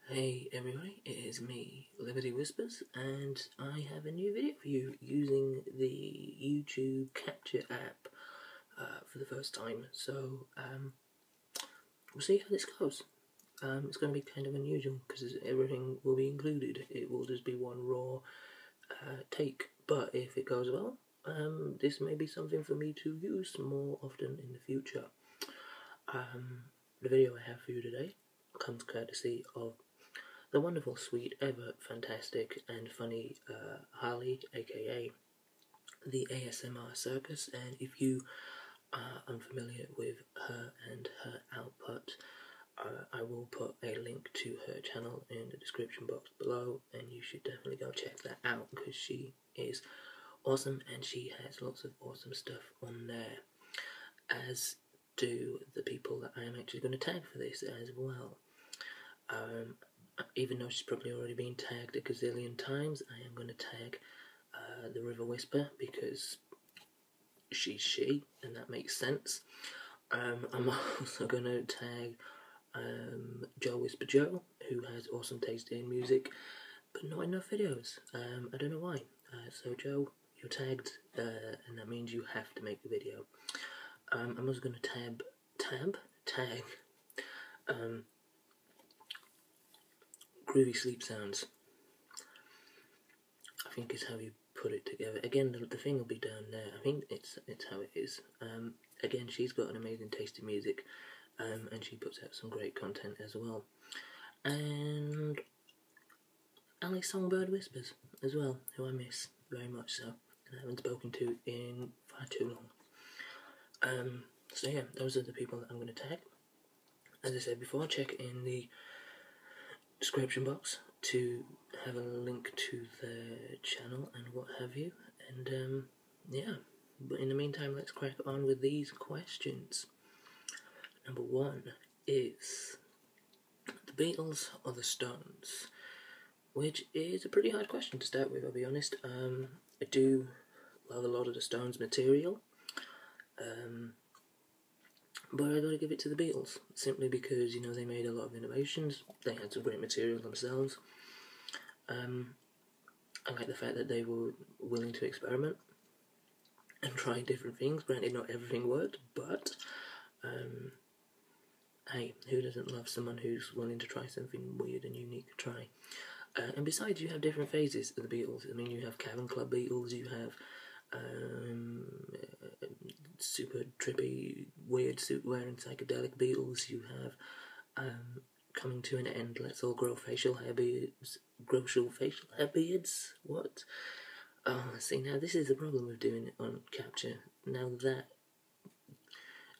Hey everybody, it is me, JoeWhisperJoe, and I have a new video for you using the YouTube Capture app for the first time. So we'll see how this goes. It's going to be kind of unusual because everything will be included. It will just be one raw take, but if it goes well, this may be something for me to use more often in the future. The video I have for you today comes courtesy of the wonderful, sweet, ever fantastic and funny Harley, aka the ASMR Circus, and if you are unfamiliar with her and her output, I will put a link to her channel in the description box below, and you should definitely go check that out because she is awesome and she has lots of awesome stuff on there, as do the people that I am actually going to tag for this as well. Even though she's probably already been tagged a gazillion times, I am going to tag the River Whisper because she's she, and that makes sense. I'm also going to tag JoeWhisperJoe, who has awesome taste in music, but not enough videos. I don't know why. So Joe, you're tagged, and that means you have to make the video. I'm also going to tag Groovy Sleep Sounds, I think is how you put it together. Again, the thing will be down there. I think it's how it is. Again, she's got an amazing taste in music, and she puts out some great content as well. And AliSongbirdWhispers as well, who I miss very much so, and I haven't spoken to in far too long. So yeah, those are the people that I'm going to tag. As I said before, check in the description box to have a link to their channel and what have you, and yeah, but in the meantime, let's crack on with these questions. Number one is the Beatles or the Stones, which is a pretty hard question to start with, I'll be honest. I do love a lot of the Stones material, but I gotta give it to the Beatles, simply because, you know, they made a lot of innovations, they had some great material themselves. I like the fact that they were willing to experiment and try different things. Granted, not everything worked, but hey, who doesn't love someone who's willing to try something weird and unique to try? And besides, you have different phases of the Beatles. I mean, you have Cabin Club Beatles, you have super trippy, weird suit-wearing psychedelic Beatles, you have coming to an end, let's all grow facial hair beards. What? Oh, see, now this is the problem with doing it on Capture. Now that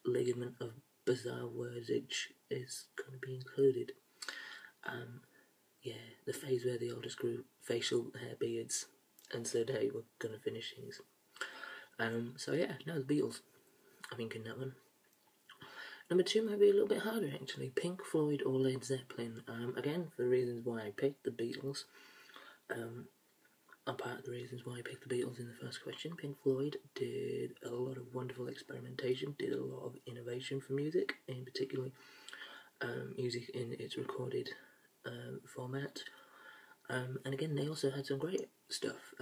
ligament of bizarre wordage is going to be included. Yeah, the phase where they all just grew facial hair beards and said, hey, we're going to finish things. So yeah, no, the Beatles, I think, in that one. Number two might be a little bit harder, actually. Pink Floyd or Led Zeppelin. Again, for the reasons why I picked the Beatles, are part of the reasons why I picked the Beatles in the first question. Pink Floyd did a lot of wonderful experimentation, did a lot of innovation for music, in particular music in its recorded format. And again, they also had some great stuff.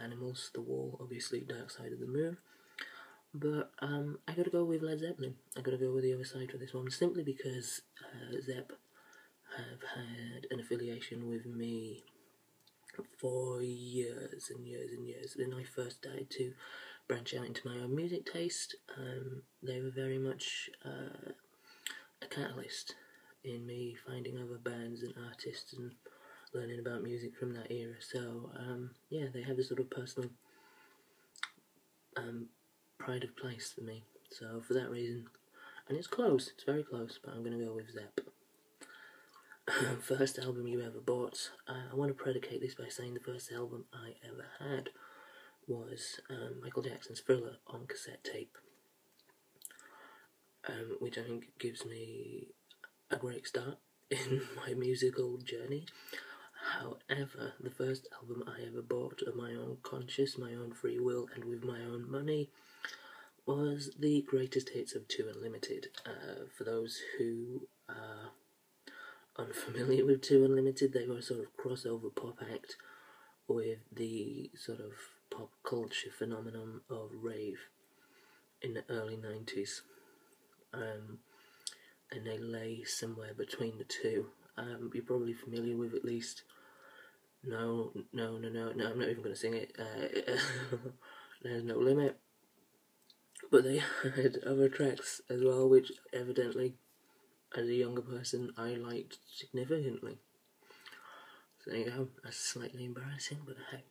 Animals, The Wall, obviously, Dark Side of the Moon. But I gotta go with Led Zeppelin. I gotta go with the other side for this one, simply because Zepp have had an affiliation with me for years and years and years. When I first started to branch out into my own music taste, they were very much a catalyst in me finding other bands and artists and learning about music from that era. So yeah, they have a sort of personal pride of place for me. So for that reason, and it's close, it's very close, but I'm going to go with Zepp. First album you ever bought. I want to predicate this by saying the first album I ever had was Michael Jackson's Thriller on cassette tape, which I think gives me a great start in my musical journey. However, the first album I ever bought of my own conscience, my own free will, and with my own money was the greatest hits of 2 Unlimited. For those who are unfamiliar with Two Unlimited. They were a sort of crossover pop act with the sort of pop culture phenomenon of rave in the early 90s. And they lay somewhere between the two. You're probably familiar with at least... No, I'm not even going to sing it. There's No Limit. But they had other tracks as well, which evidently, as a younger person, I liked significantly. So there you go. That's slightly embarrassing, but hey.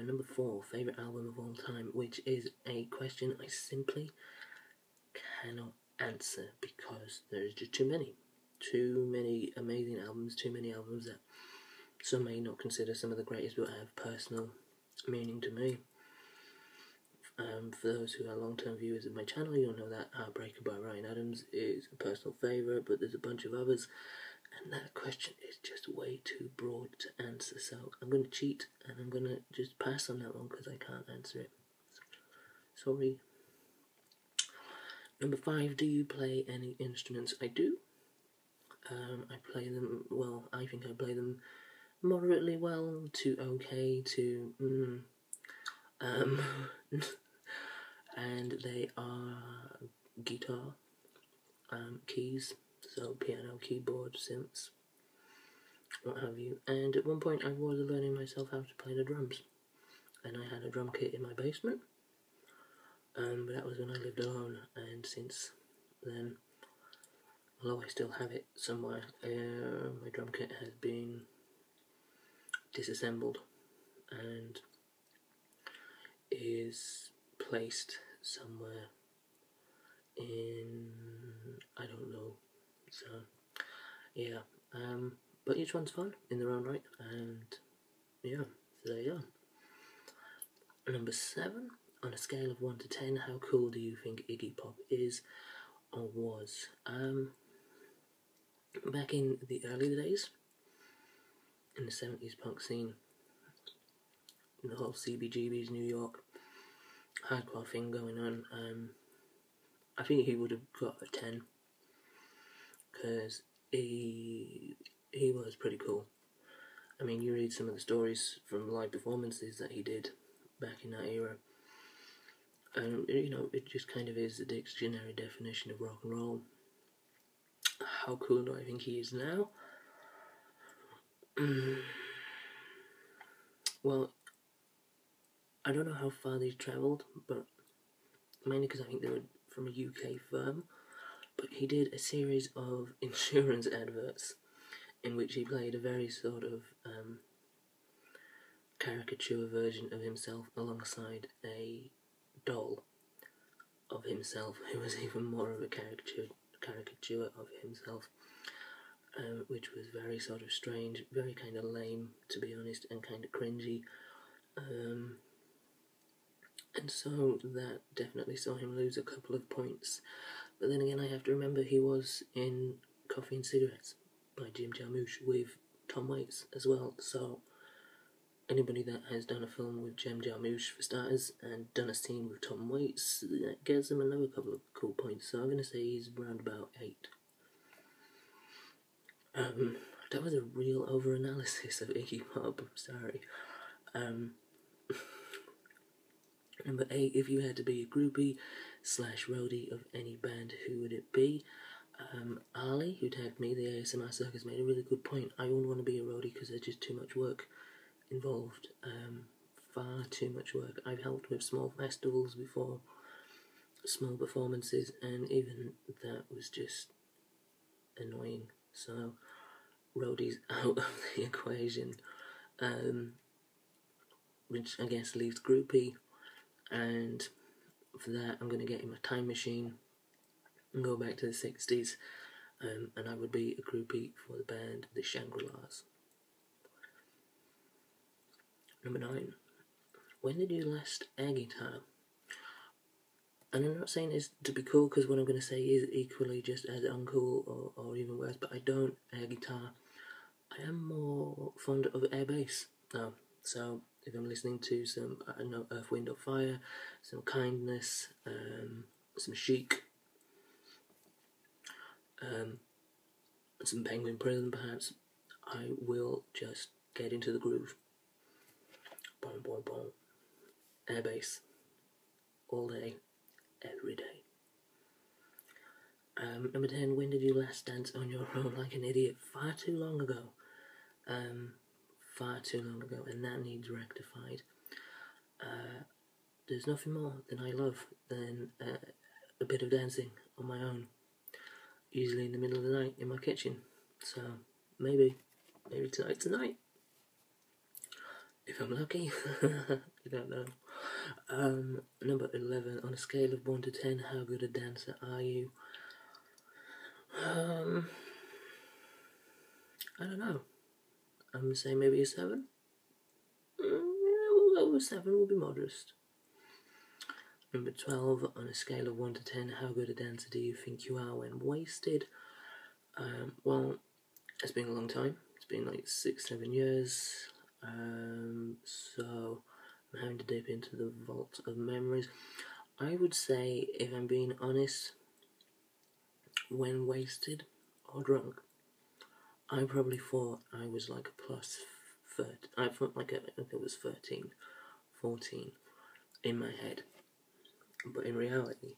Number 4, favourite album of all time, which is a question I simply cannot answer because there's just too many. Too many amazing albums, too many albums that some may not consider some of the greatest but have personal meaning to me. For those who are long-term viewers of my channel, you'll know that Heartbreaker by Ryan Adams is a personal favourite, but there's a bunch of others, and that question is just way too broad to answer, so I'm going to cheat, and I'm going to just pass on that one because I can't answer it. Sorry. Number 5, do you play any instruments? I do. I play them, well, I think I play them moderately well, to okay, to and they are guitar, keys, so piano, keyboard, synths, what have you. And at one point I was learning myself how to play the drums, and I had a drum kit in my basement, but that was when I lived alone, and since then, although I still have it somewhere, my drum kit has been disassembled and is placed somewhere in, I don't know, so yeah, but each one's fun in their own right, and yeah, so there you go. Number 7, on a scale of 1 to 10, how cool do you think Iggy Pop is or was? Back in the early days, in the 70s punk scene, in the whole CBGB's New York hardcore thing going on, I think he would have got a 10, because he was pretty cool. I mean, you read some of the stories from live performances that he did back in that era, and you know, it just kind of is the dictionary definition of rock and roll. How cool do I think he is now? Well, I don't know how far they've travelled, but mainly because I think they were from a UK firm, but he did a series of insurance adverts in which he played a very sort of caricature version of himself alongside a doll of himself who was even more of a caricature of himself, which was very sort of strange, very kind of lame, to be honest, and kind of cringy. And so that definitely saw him lose a couple of points. But then again, I have to remember he was in Coffee and Cigarettes by Jim Jarmusch with Tom Waits as well. So anybody that has done a film with Jim Jarmusch, for starters, and done a scene with Tom Waits, that gives him another couple of cool points. So I'm going to say he's around about 8. That was a real over-analysis of Iggy Pop, sorry. Number 8, if you had to be a groupie / roadie of any band, who would it be? Ali, who tagged me, the ASMR Circus, made a really good point. I wouldn't want to be a roadie because there's just too much work involved. Far too much work. I've helped with small festivals before, small performances, and even that was just annoying. So, roadies out of the equation. Which I guess leaves groupie. And for that, I'm going to get in my time machine and go back to the 60s, and I would be a groupie for the band The Shangri-Las. Number 9, when did you last air guitar? And I'm not saying this to be cool, because what I'm going to say is equally just as uncool or even worse, but I don't air guitar. I am more fond of air bass now. So if I'm listening to some, I don't know, Earth, Wind or Fire, some Kindness, some Chic, some Penguin Prison perhaps, I will just get into the groove. Boom, boom, boom. Air bass. All day, every day. Number 10, when did you last dance on your own like an idiot? Far too long ago. Far too long ago, and that needs rectified. There's nothing more than I love than a bit of dancing on my own. Usually in the middle of the night in my kitchen. So maybe tonight's the night. If I'm lucky. I don't know. Number 11, on a scale of 1 to 10, how good a dancer are you? I don't know. I'm going to say maybe a 7. We'll go with 7, we'll be modest. Number 12, on a scale of 1 to 10, how good a dancer do you think you are when wasted? Well, it's been a long time. It's been like 6-7 years. So I'm having to dip into the vault of memories. I would say, if I'm being honest, when wasted or drunk, I probably thought I was like a plus 30. I thought like it was 13, 14 in my head. But in reality,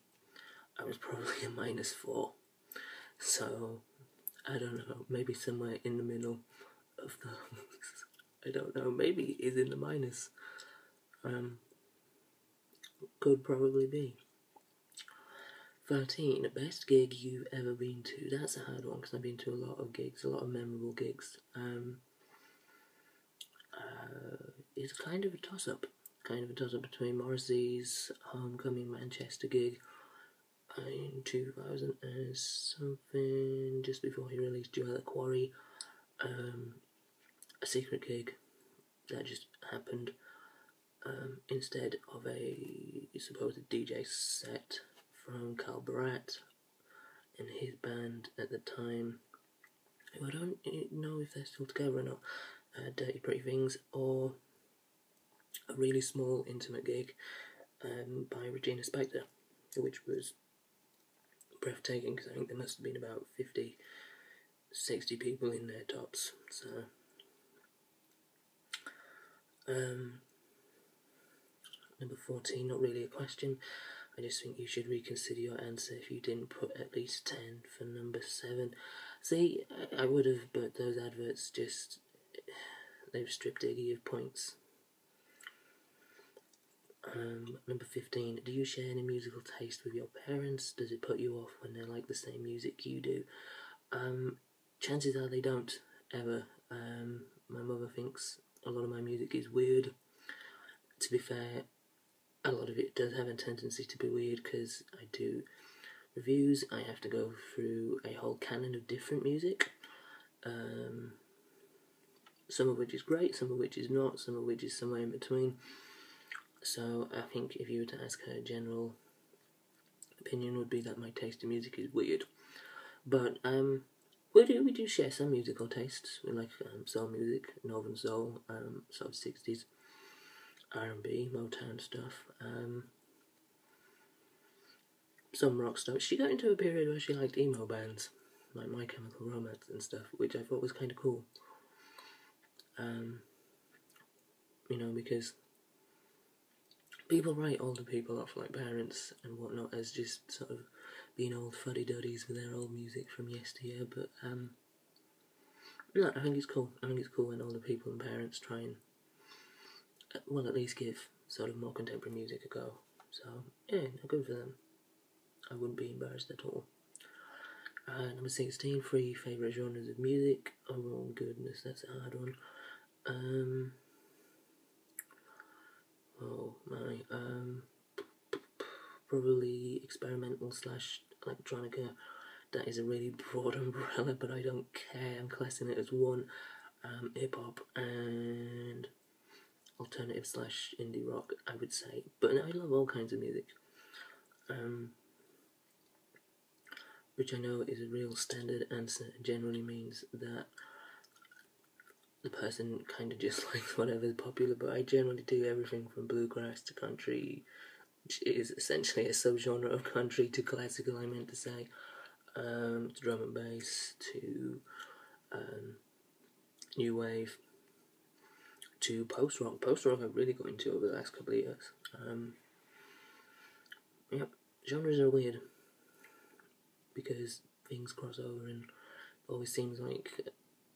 I was probably a -4. So, I don't know, maybe somewhere in the middle of those. I don't know, maybe it's in the minus. Could probably be. 13, best gig you've ever been to. That's a hard one because I've been to a lot of gigs, a lot of memorable gigs. It's kind of a toss-up between Morrissey's Homecoming Manchester gig in 2000 and something, just before he released Joe at the Quarry, a secret gig that just happened instead of a supposed DJ set from Carl Barat and his band at the time, who I don't know if they're still together or not, Dirty Pretty Things, or a really small intimate gig by Regina Spektor, which was breathtaking because I think there must have been about 50-60 people in there tops. So number 14, not really a question, I just think you should reconsider your answer if you didn't put at least 10 for number 7. See, I would have, but those adverts just, they've stripped Iggy of points. Number 15, do you share any musical taste with your parents? Does it put you off when they like the same music you do? Chances are they don't, ever. My mother thinks a lot of my music is weird. To be fair, a lot of it does have a tendency to be weird because I do reviews. I have to go through a whole canon of different music. Some of which is great, some of which is not, some of which is somewhere in between. So I think if you were to ask her, general opinion would be that my taste in music is weird. But we do share some musical tastes. We like soul music, northern soul, sort of 60s R&B, Motown stuff. Some rock stuff. She got into a period where she liked emo bands, like My Chemical Romance and stuff, which I thought was kind of cool. You know, because people write older people off, like parents and whatnot, as just sort of being old fuddy-duddies with their old music from yesteryear, but no, I think it's cool. I think it's cool when older people and parents try and, well, at least give sort of more contemporary music a go. So, yeah, good for them. I wouldn't be embarrassed at all. Number 16, 3 favourite genres of music. Oh goodness, that's a hard one. Oh my, probably experimental / electronica. That is a really broad umbrella, but I don't care. I'm classing it as one. Hip hop and alternative / indie rock, I would say. But I love all kinds of music. Which I know is a real standard answer, generally means that the person kind of just likes whatever is popular, but I generally do everything from bluegrass to country, which is essentially a subgenre of country, to classical, I meant to say. to drum and bass, to new wave, to post-rock. Post-rock I've really got into over the last couple of years. Yep, genres are weird because things cross over, and it always seems like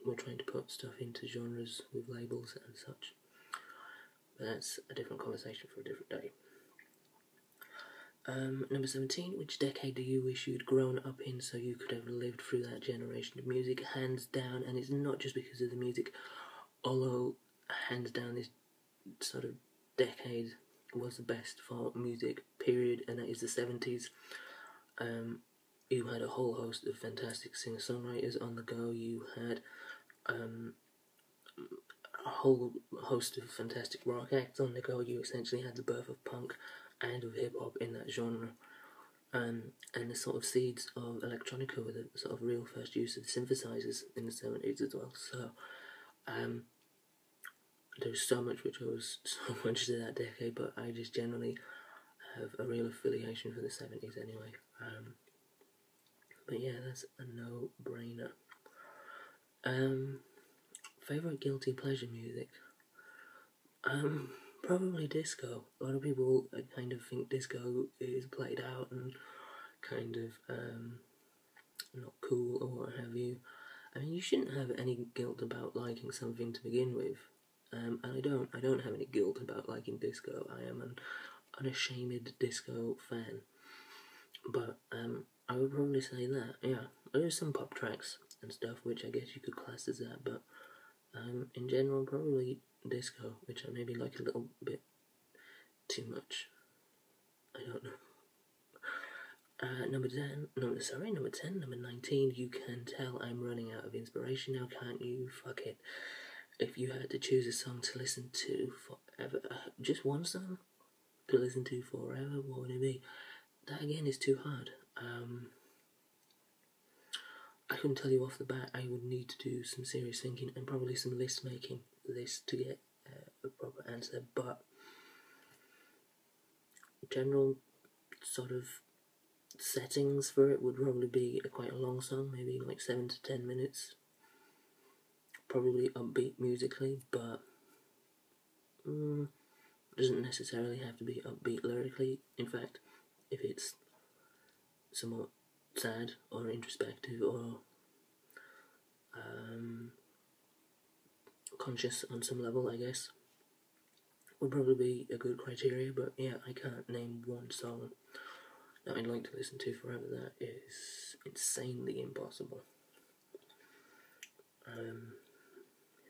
we're trying to put stuff into genres with labels and such. But that's a different conversation for a different day. Number 17, which decade do you wish you'd grown up in so you could have lived through that generation of music? Hands down, and it's not just because of the music, although hands down this sort of decade was the best for music, period, and that is the 70s. You had a whole host of fantastic singer-songwriters on the go. You had a whole host of fantastic rock acts on the go. You essentially had the birth of punk and of hip-hop in that genre, and the sort of seeds of electronica with a sort of real first use of synthesizers in the 70s as well. So there's so much which owes so much to that decade, but I just generally have a real affiliation for the 70s anyway. But yeah, that's a no-brainer. Favourite guilty pleasure music? Probably disco. A lot of people kind of think disco is played out and kind of not cool or what have you. I mean, you shouldn't have any guilt about liking something to begin with. And I don't have any guilt about liking disco. I am an unashamed disco fan. But I would probably say that, yeah. There's some pop tracks and stuff which I guess you could class as that, but in general probably disco, which I maybe like a little bit too much. I don't know. Number 19, you can tell I'm running out of inspiration now, can't you? Fuck it. If you had to choose a song to listen to forever, just one song to listen to forever, what would it be? That again is too hard. I couldn't tell you off the bat. I would need to do some serious thinking and probably some list making to get a proper answer, but general sort of settings for it would probably be quite a long song, maybe like 7 to 10 minutes. Probably upbeat musically, but doesn't necessarily have to be upbeat lyrically. In fact, if it's somewhat sad or introspective or conscious on some level, I guess, would probably be a good criteria. But yeah, I can't name one song that I'd like to listen to forever. That is insanely impossible.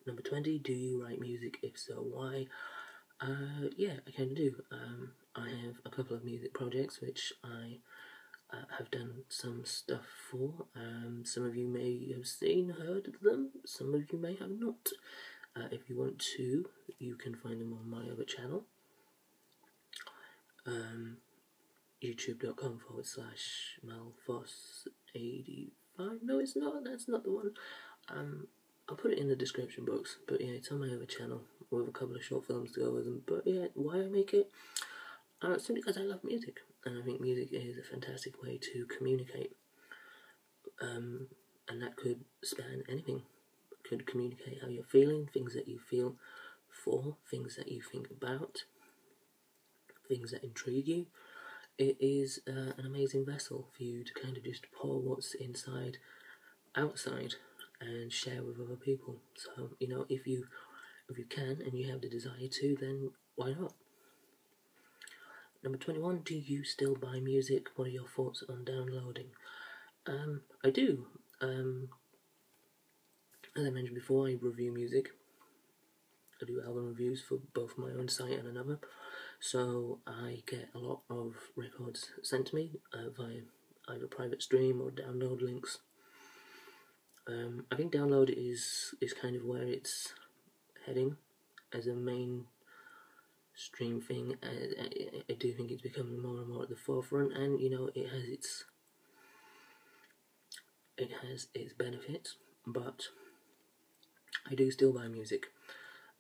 Number 20, do you write music? If so, why? Yeah, I kind of do. I have a couple of music projects which I have done some stuff for. Some of you may have heard of them, some of you may have not. If you want to, you can find them on my other channel, youtube.com/malfoss85. No, it's not, that's not the one. I'll put it in the description box, but yeah, it's on my other channel with a couple of short films to go with them. But yeah, why I make it? Simply because I love music, and I think music is a fantastic way to communicate. And that could span anything. It could communicate how you're feeling, things that you feel for, things that you think about, things that intrigue you. It is an amazing vessel for you to kind of just pour what's inside outside and share with other people. So, you know, if you can and you have the desire to, then why not? Number 21, do you still buy music? What are your thoughts on downloading? I do. As I mentioned before, I review music. I do album reviews for both my own site and another. So I get a lot of records sent to me via either private stream or download links. I think download is kind of where it's heading as a main stream thing. I do think it's becoming more and more at the forefront, and you know, it has its benefits, but I do still buy music.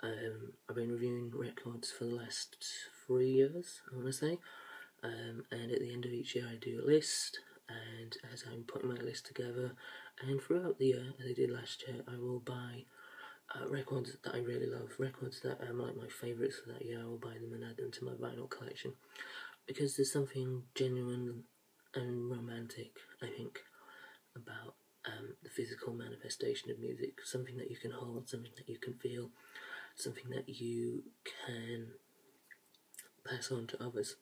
I've been reviewing records for the last 3 years, I want to say, and at the end of each year I do a list and as I'm putting my list together, and throughout the year, as I did last year, I will buy records that I really love, records that are like my favourites for that year. I will buy them and add them to my vinyl collection, because there's something genuine and romantic, I think, about the physical manifestation of music, something that you can hold, something that you can feel, something that you can pass on to others,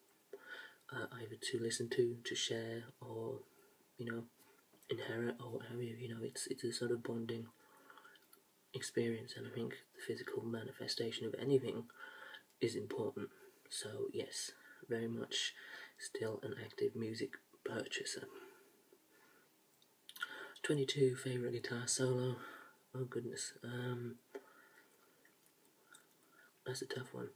either to listen to share, or, you know, inherit, or whatever. You know, it's a sort of bonding experience, and I think the physical manifestation of anything is important. So yes, very much still an active music purchaser. 22 favourite guitar solo. Oh goodness, that's a tough one.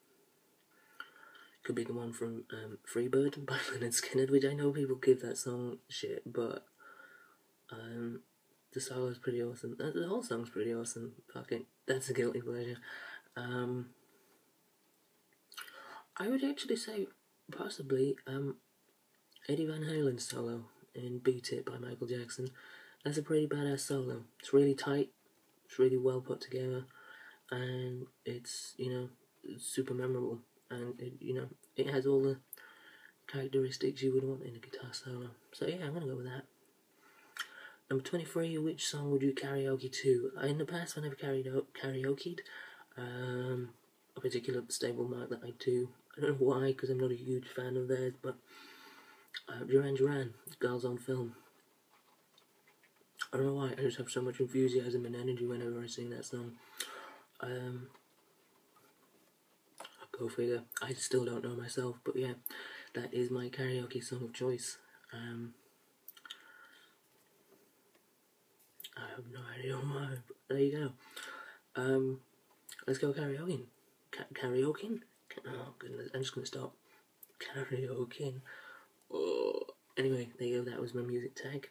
Could be the one from Freebird by Lynyrd Skynyrd, which I know people give that song shit, but the solo is pretty awesome. The whole song's pretty awesome. Fuck it, that's a guilty pleasure. I would actually say possibly Eddie Van Halen's solo in Beat It by Michael Jackson. That's a pretty badass solo. It's really tight, it's really well put together, and it's, you know, super memorable, and it has all the characteristics you would want in a guitar solo. So yeah, I'm gonna go with that. Number 23, which song would you karaoke to? In the past, when I've karaoke'd, a particular stable mark that I do, I don't know why, because I'm not a huge fan of theirs, but Duran Duran, Girls on Film. I don't know why, I just have so much enthusiasm and energy whenever I sing that song. Go figure. I still don't know myself, but yeah, that is my karaoke song of choice. I have no idea why, but there you go. Let's go karaoke. Karaoke? Oh goodness, I'm just gonna stop. Karaoke. Oh. Anyway, there you go, that was my music tag,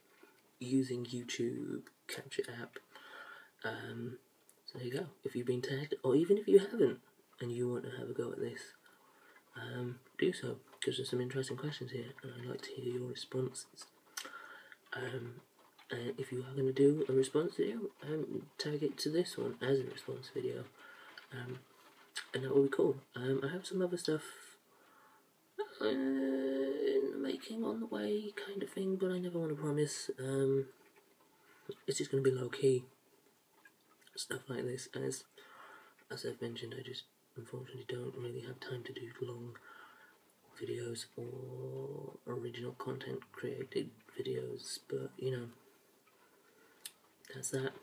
using YouTube Capture app. So there you go. If you've been tagged, or even if you haven't, and you want to have a go at this, do so, because there's some interesting questions here, and I'd like to hear your responses. And if you are going to do a response video, tag it to this one as a response video, and that will be cool. I have some other stuff in the making, on the way, kind of thing, but I never want to promise. It's just going to be low key stuff like this, as I've mentioned. I just unfortunately don't really have time to do long videos or original content created videos, but you know, that's that.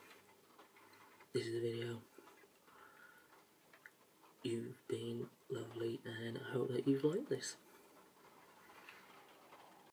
This is a video. You've been lovely, and I hope that you've liked this.